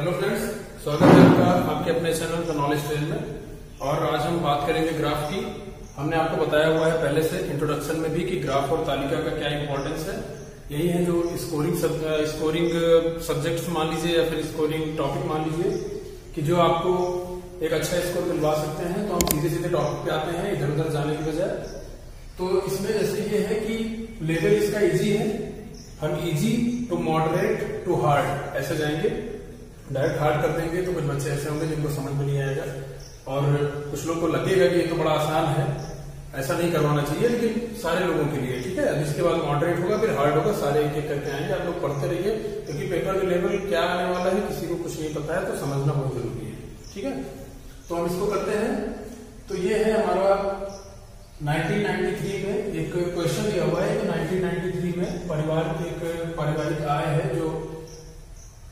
Hello friends, स्वागत है आपका आपके अपने चैनल द नॉलेज ट्रेन में। और आज हम बात करेंगे ग्राफ की। हमने आपको बताया हुआ है पहले से इंट्रोडक्शन में भी कि ग्राफ और तालिका का क्या इंपॉर्टेंस है। यही है जो स्कोरिंग सब्जेक्ट्स मान लीजिए या फिर स्कोरिंग टॉपिक मान लीजिए कि जो आपको एक अच्छा स्कोर दिलवा सकते हैं। तो हम सीधे सीधे टॉपिक पे आते हैं इधर उधर जाने की बजाय। तो इसमें जैसे ये है कि लेवल इसका इजी है, हम easy to moderate to hard ऐसे जाएंगे। डायरेक्ट हार्ड कर देंगे तो कुछ बच्चे ऐसे होंगे जिनको समझ में नहीं आएगा और कुछ लोग को लगेगा कि ये तो बड़ा आसान है, ऐसा नहीं करवाना चाहिए। लेकिन सारे लोगों के लिए ठीक है। अब इसके बाद मॉडरेट होगा, फिर हार्ड होगा, सारे एक एक करके आएंगे। आप लोग पढ़ते रहिए क्योंकि पेपर में लेवल क्या आने वाला है किसी को कुछ नहीं पता है, तो समझना बहुत जरूरी है। ठीक है, तो हम इसको करते हैं। तो ये है हमारा 1993 में एक क्वेश्चन दिया हुआ है कि 1993 में परिवार की एक पारिवारिक आय है जो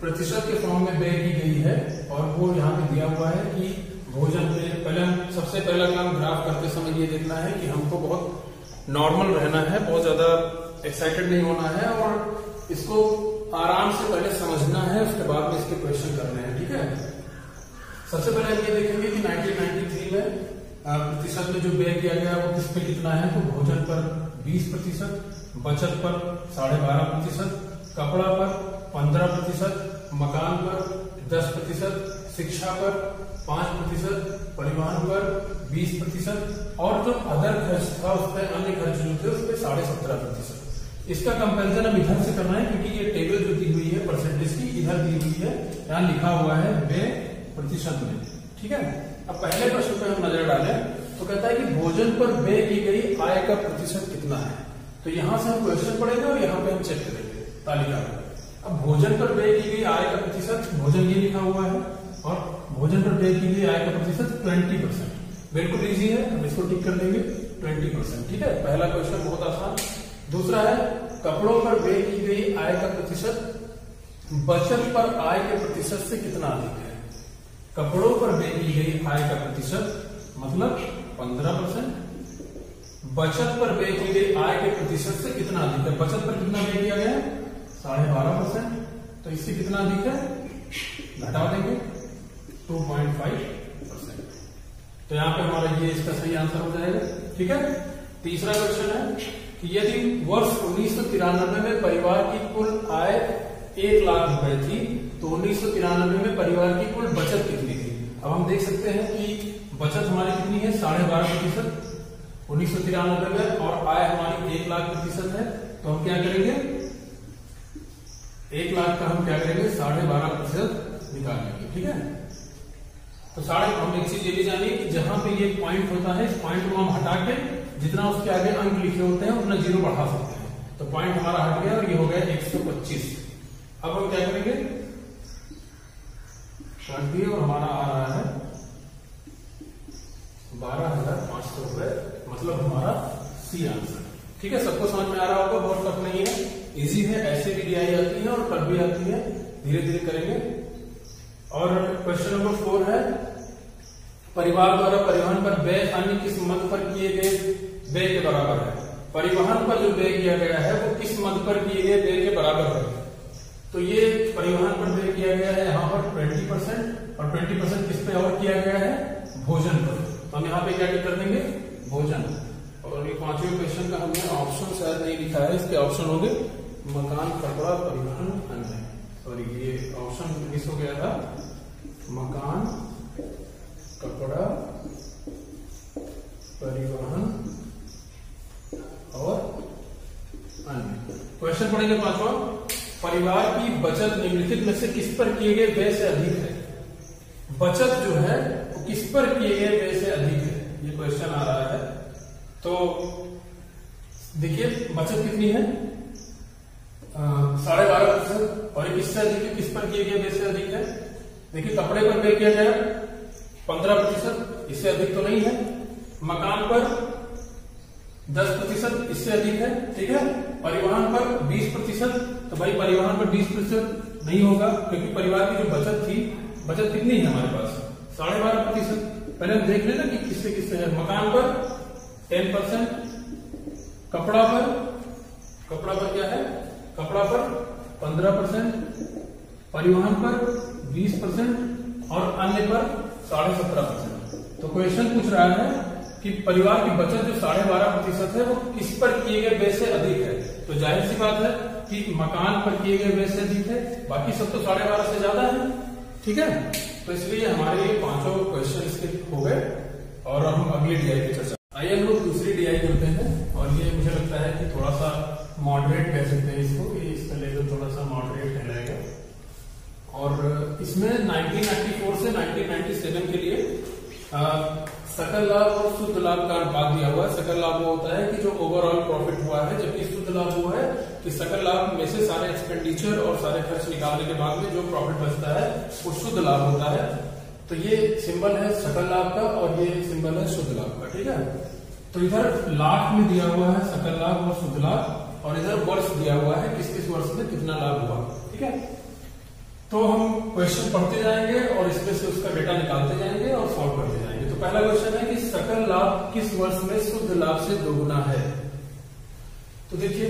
प्रतिशत के फॉर्म में व्यय की गई है। और वो यहाँ पे दिया हुआ है कि भोजन पे पहले हम सबसे पहला काम ग्राफ करते समय ये देखना है कि हमको बहुत नॉर्मल रहना है, बहुत ज्यादा एक्साइटेड नहीं होना है और इसको आराम से पहले समझना है, उसके बाद में इसके क्वेश्चन करने हैं। ठीक है, सबसे पहले हम ये देखेंगे कि 1993 में प्रतिशत में जो व्यय किया गया वो किस पे कितना है। तो भोजन पर 20%, बचत पर 12.5%, कपड़ा पर 15%, मकान पर 10%, शिक्षा पर 5%, परिवहन पर 20% और जो अदर खर्च था उस पर अन्य खर्च जो थे उस पर 17.5%। इसका कंपेरिजन अब इधर से करना है क्योंकि ये टेबल जो दी हुई है परसेंटेज की इधर दी हुई है, यहाँ लिखा हुआ है व्यय प्रतिशत में। ठीक है, अब पहले प्रश्न पे हम नजर डालें तो कहता है कि भोजन पर व्यय की गई आय का प्रतिशत कितना है। तो यहां से हम क्वेश्चन पढ़ेंगे और यहाँ पे हम चेक करेंगे तालिका में। अब भोजन पर व्यय की गई आय का प्रतिशत, भोजन ये लिखा हुआ है और भोजन पर व्यय की गई आय का प्रतिशत 20%। बिल्कुल इजी है, हम इसको टिक कर देंगे 20%। ठीक है, पहला क्वेश्चन बहुत आसान। दूसरा है कपड़ों पर व्यय की गई आय का प्रतिशत बचत पर आय के प्रतिशत से कितना अधिक है। कपड़ों पर व्यय की गई आय का प्रतिशत मतलब 15%, बचत पर व्यय की गई आय के प्रतिशत से कितना अधिक है। बचत पर कितना व्यय किया गया है 12.5%, तो इससे कितना अधिक है घटा देंगे 2.5%। तो यहाँ पे हमारा ये इसका सही आंसर हो जाएगा। ठीक है, तीसरा क्वेश्चन है कि यदि वर्ष 1993 में परिवार की कुल आय 1 लाख रुपए थी तो 1993 में परिवार की कुल बचत कितनी थी। अब हम देख सकते हैं कि बचत हमारी कितनी है 12.5% 1993 में और आय हमारी 1 लाख प्रतिशत है। तो हम क्या करेंगे 1 लाख का हम क्या करेंगे 12.5% निकालेंगे। ठीक है, तो हम एक चीज ये भी जानिए कि जहां पे ये पॉइंट होता है इस पॉइंट को हम हटा के जितना उसके आगे अंक लिखे होते हैं उतना 0 बढ़ा सकते हैं। तो पॉइंट हमारा हट गया और ये हो गया 125। अब हम क्या करेंगे काट दिए और हमारा आ रहा है 12,500 रुपए, मतलब हमारा सी आंसर। ठीक है, सबको समझ में आ रहा होगा, बहुत टफ नहीं है, इजी है। ऐसे भी दिखाई जाती है और टफ भी आती है, धीरे धीरे करेंगे। और क्वेश्चन नंबर 4 है परिवार द्वारा परिवहन पर व्यय अन्य किस मद पर किए गए व्यय के बराबर है। परिवहन पर जो व्यय किया गया है वो किस मद पर किए गए व्यय के बराबर है। तो ये परिवहन पर व्यय किया गया है यहाँ पर 20% और 20% किस पे और किया गया है भोजन पर। तो हम यहाँ पे क्या कर देंगे भोजन। और ये 5वें क्वेश्चन का हमने ऑप्शन शायद नहीं लिखा है, इसके ऑप्शन होंगे मकान, कपड़ा, परिवहन, अन्य। सॉरी, ये ऑप्शन मिस हो गया था। मकान, कपड़ा, परिवहन और अन्य। क्वेश्चन पढ़ेंगे 5वां, परिवार की बचत निम्नलिखित में से किस पर किए गए व्यय से अधिक है। बचत जो है वो किस पर किए गए व्यय से अधिक है, ये क्वेश्चन आ रहा है। तो देखिए बचत कितनी है 12.5% और किससे अधिक है, किस पर किए गए व्यय से अधिक है। देखिए कपड़े पर व्यय किया गया 15%, इससे अधिक तो नहीं है। मकान पर 10%, इससे अधिक है। ठीक है, परिवहन पर 20%, तो भाई परिवहन पर 20% नहीं होगा क्योंकि परिवार की जो बचत थी, बचत कितनी है हमारे पास 12.5%। पहले हम देख लेना कि किससे किससे है। मकान पर 10%, कपड़ा पर क्या है, कपड़ा पर 15%, परिवहन पर 20% और अन्य पर 17.5%। तो क्वेश्चन पूछ रहा है कि परिवार की बचत जो 12.5% है वो किस पर किए गए व्यय से अधिक है। तो जाहिर सी बात है कि मकान पर किए गए व्यय से अधिक है, बाकी सब तो 12.5 से ज्यादा है। ठीक है, तो इसलिए हमारे ये पांचों क्वेश्चन इसके हो गए और हम अगली डीआई की चर्चा। आइए हम लोग दूसरी डीआई करते हैं और ये मुझे लगता है कि थोड़ा सा मॉडरेट कह सकते हैं इसको, कि इसका लेवल थोड़ा सा मॉडरेट कहलाएगा। और इसमें 1994 से 1997 के लिए सकल लाभ और शुद्ध लाभ का अनुपात दिया हुआ है। सकल लाभ वो होता है कि जो ओवरऑल प्रॉफिट हुआ है, जबकि शुद्ध लाभ वो है कि सकल लाभ में से सारे एक्सपेंडिचर और सारे खर्च निकालने के बाद में जो प्रॉफिट बचता है वो शुद्ध लाभ होता है। तो ये सिंबल है सकल लाभ का और ये सिंबल है शुद्ध लाभ का। ठीक है, तो इधर लाख में दिया हुआ है सकल लाभ और शुद्ध लाभ और इधर वर्ष दिया हुआ है किस किस वर्ष में कितना लाभ हुआ। ठीक है, तो हम क्वेश्चन पढ़ते जाएंगे और इसमें से उसका डेटा निकालते जाएंगे और सॉल्व करते जाएंगे। तो पहला क्वेश्चन है कि सकल लाभ किस वर्ष में शुद्ध लाभ से दोगुना है। तो देखिए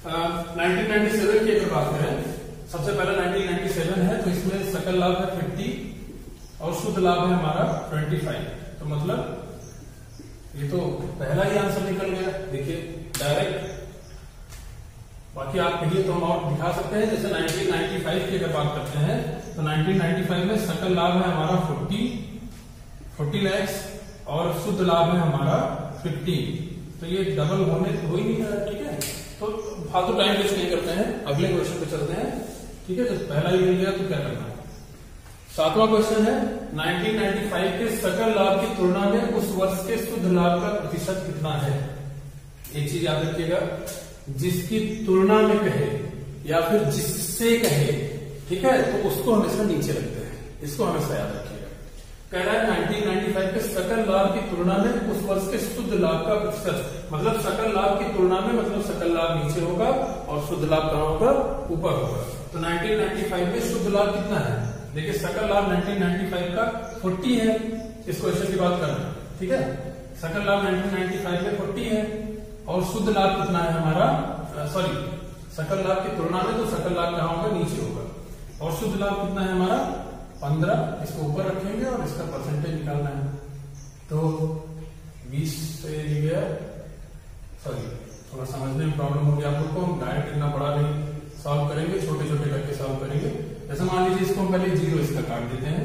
1997 की अगर बात करें, सबसे पहला 1997 है, तो इसमें सकल लाभ है 50 और शुद्ध लाभ है हमारा 25। तो मतलब ये तो पहला ही आंसर निकल गया। देखिए डायरेक्ट, बाकी आप कहिए तो हम और दिखा सकते हैं। जैसे 1995 की अगर बात करते हैं तो 1995 में सकल लाभ है हमारा 40 lakhs और शुद्ध लाभ है हमारा 15। तो ये डबल होने हो ही नहीं रहा। ठीक है, तो फालतू टाइम वेस्ट नहीं करते हैं, अगले क्वेश्चन पे चलते हैं। ठीक है, तो पहला ही मिल गया तो क्या करना है। सातवां क्वेश्चन है 1995 के सकल लाभ की तुलना में उस वर्ष के शुद्ध लाभ का प्रतिशत कितना है। एक चीज याद रखिएगा, जिसकी तुलना में कहे या फिर जिससे कहे, ठीक है, तो उसको हमेशा नीचे रखते हैं, इसको हमेशा याद रखिएगा। कह रहा है 1995 के सकल लाभ की तुलना में उस वर्ष के शुद्ध लाभ का प्रतिशत, मतलब सकल लाभ की तुलना में मतलब सकल लाभ नीचे होगा और शुद्ध लाभ कहां होगा, ऊपर होगा। तो 1995 में शुद्ध लाभ कितना है। देखिए सकल लाभ 1995 का 40 है, इस क्वेश्चन की बात करना। ठीक है, सकल लाभ 1995 में 40 है और शुद्ध लाभ कितना है हमारा, सॉरी सकल लाभ की तुलना में तो सकल लाभ कहां होगा, नीचे होगा। और शुद्ध लाभ कितना है हमारा 15, इसको ऊपर रखेंगे और इसका परसेंटेज निकालना है। तो 20 से गया, सॉरी थोड़ा समझने में प्रॉब्लम हो गया आप लोग को, हम डायरेक्ट इतना बड़ा नहीं सॉल्व करेंगे, छोटे छोटे करके सॉल्व करेंगे। जैसे मान लीजिए इसको हम पहले 0 इसका काट देते हैं,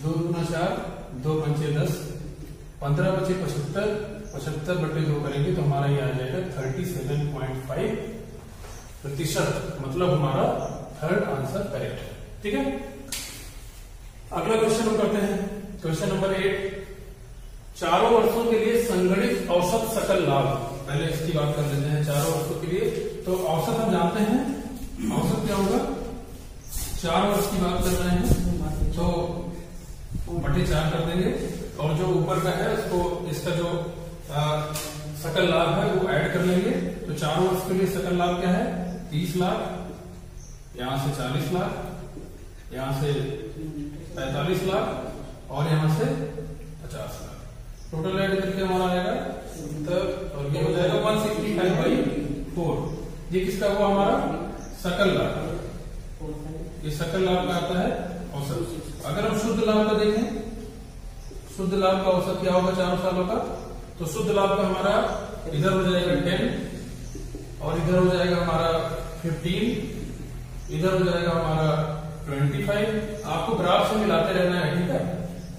2 दूना 4, 2 पंचे 10, 15 बचे 75, 75 बटे 2 करेंगे तो हमारा ये आ जाएगा 37.5%, मतलब हमारा थर्ड आंसर करेक्ट है। ठीक है, अगला क्वेश्चन हम करते हैं, क्वेश्चन नंबर 8। चारों वर्षों के लिए संगणित औसत सकल लाभ, पहले इसकी बात कर लेते हैं। चारों वर्षों के लिए तो औसत हम जानते हैं, औसत क्या होगा, 4 वर्ष की बात कर रहे हैं तो बटे 4 कर देंगे और जो ऊपर का है उसको, इसका जो सकल लाभ है वो ऐड कर लेंगे। तो 4 वर्ष के लिए सकल लाभ क्या है, 30 लाख, यहां से 40 लाख, यहां से 45 लाख और यहां से 50 लाख, टोटल ऐड करके हमारा आएगा तब, और ये हो जाएगा 165/4। ये किसका हुआ हमारा सकल लाभ, ये सकल लाभ का आता है औसत। अगर हम शुद्ध लाभ का देखें, शुद्ध लाभ का औसत क्या होगा 4 सालों का, तो शुद्ध लाभ का हमारा इधर हो जाएगा 10 और इधर हो जाएगा हमारा 15, इधर हो जाएगा हमारा 25, आपको ग्राफ से मिलाते रहना है। ठीक है,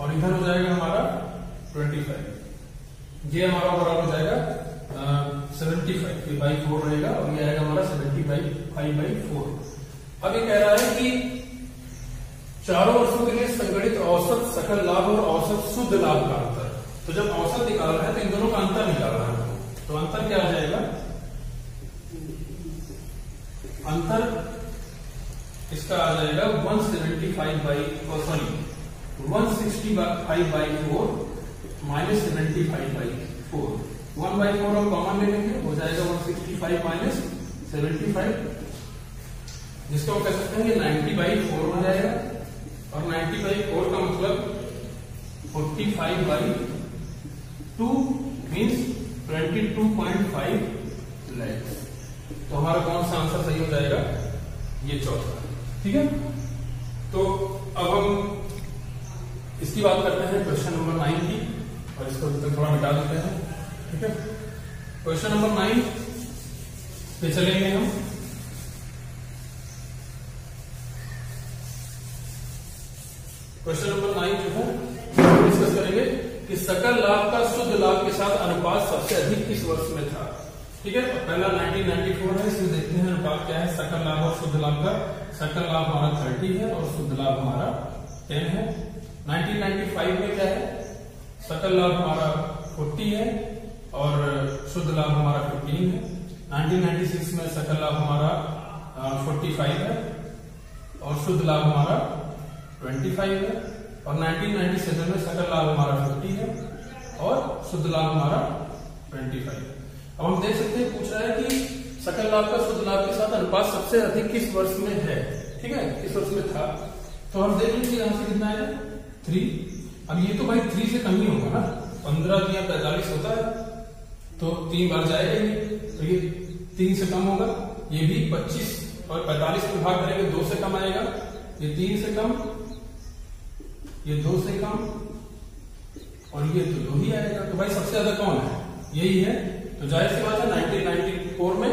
और इधर हो जाएगा हमारा 25, ये हमारा ओवरऑल हो जाएगा 75, ये बाई 4 रहेगा और ये आएगा हमारा 75/4। अब ये कह रहा है कि चारों वर्षों के लिए संगणित औसत सकल लाभ और औसत शुद्ध लाभ का अंतर। तो जब औसत निकाल रहा है तो इन दोनों का अंतर निकाल रहा है, तो अंतर क्या आ जाएगा, अंतर इसका आ जाएगा 165/4 माइनस 75/4। 1/4 हम कॉमन ले लेंगे, हो जाएगा 165 माइनस 75, जिसको हम कह सकते हैं 90/4 हो जाएगा। और 90/4 का मतलब 45/2 मीन्स 22.5 लाख। तो हमारा कौन सा आंसर सही हो जाएगा, ये चौथा। ठीक है, तो अब हम इसकी बात करते हैं क्वेश्चन नंबर 9 की, और इसको थोड़ा मिटा देते हैं। ठीक है, क्वेश्चन नंबर 9 पे चलेंगे हम। क्वेश्चन नंबर 9 जो है डिस्कस करेंगे कि सकल लाभ का शुद्ध लाभ के साथ अनुपात सबसे अधिक किस वर्ष में था। ठीक है, तो पहला 1994 है, इसमें देखते हैं अनुपात क्या है सकल लाभ और शुद्ध लाभ का। सकल लाभ हमारा 30 है और शुद्ध लाभ हमारा 10 है। 1995 में क्या है, सकल लाभ हमारा 40 है और शुद्ध लाभ हमारा 15 है। 1996 में सकल लाभ हमारा 45 है और शुद्ध लाभ हमारा 25 है। और 1997 में सकल लाभ हमारा 50 है और शुद्ध लाभ हमारा 25 है। अब हम देख सकते हैं, पूछ रहा है कि सकल लाभ का शुद्ध लाभ के साथ अनुपात सबसे अधिक किस वर्ष में है। ठीक है, किस वर्ष में था, तो हम देख लीजिए यहां से कितना है 3। अब ये तो भाई 3 से कम ही होगा ना, 15 या 45 होता है तो 3 बार जाएगा ये, तो ये 3 से कम होगा। ये भी 25 और 45 में भाग करेंगे 2 से कम आएगा। ये 3 से कम, ये 2 से कम और ये तो 2 ही आएगा। तो भाई सबसे ज्यादा कौन है, यही है। तो जाहिर सी बात है 1994 में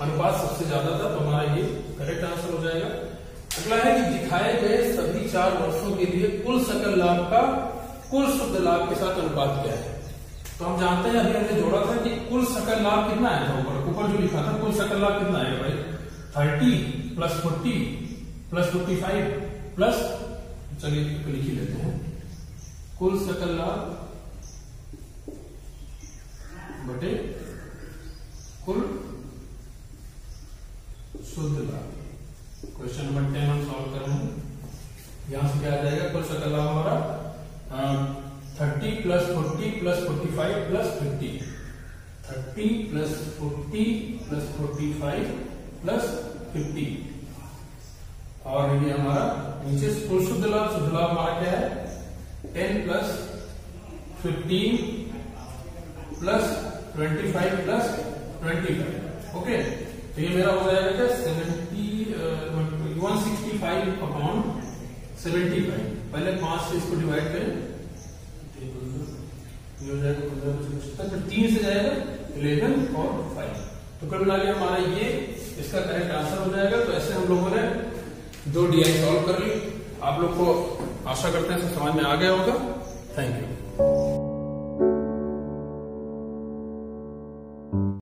अनुपात सबसे ज्यादा था, तो हमारा ये करेक्ट आंसर हो जाएगा। अगला है कि दिखाए गए सभी 4 वर्षों के लिए कुल सकल लाभ का कुल शुद्ध लाभ के साथ अनुपात क्या है। तो हम जानते हैं, अभी हमने जोड़ा था कि कुल सकल लाभ कितना आया था, ऊपर जो लिखा था कुल सकल लाभ कितना आएगा भाई 30 प्लस 40 प्लस 55 प्लस, चलिए लिख ही लेते हैं, कुल सकल लाभ बटे कुल शुद्ध लाभ। क्वेश्चन नंबर 10 हम सॉल्व कर रहे हैं। यहां से क्या आ जाएगा, कुल सकल लाभ हमारा 30 plus 40 plus 45 plus 50, 30 plus 40 plus 45 plus 50, और ये हमारा नीचे कुल शुद्ध लाभ हमारा क्या है 10 प्लस 15 प्लस 25 प्लस 25। ओके, तो ये मेरा हो जाएगा क्या 165 अपॉन 75। पहले 5 से इसको डिवाइड करें, ये हो जाएगा 15, फिर 3 से जाएगा 11 और 5। तो कुल मिला के हमारा ये इसका करेक्ट आंसर हो जाएगा। तो ऐसे हम लोगों ने 2 DI सॉल्व कर ली। आप लोग को आशा करते हैं समझ में आ गया होगा। Thank you.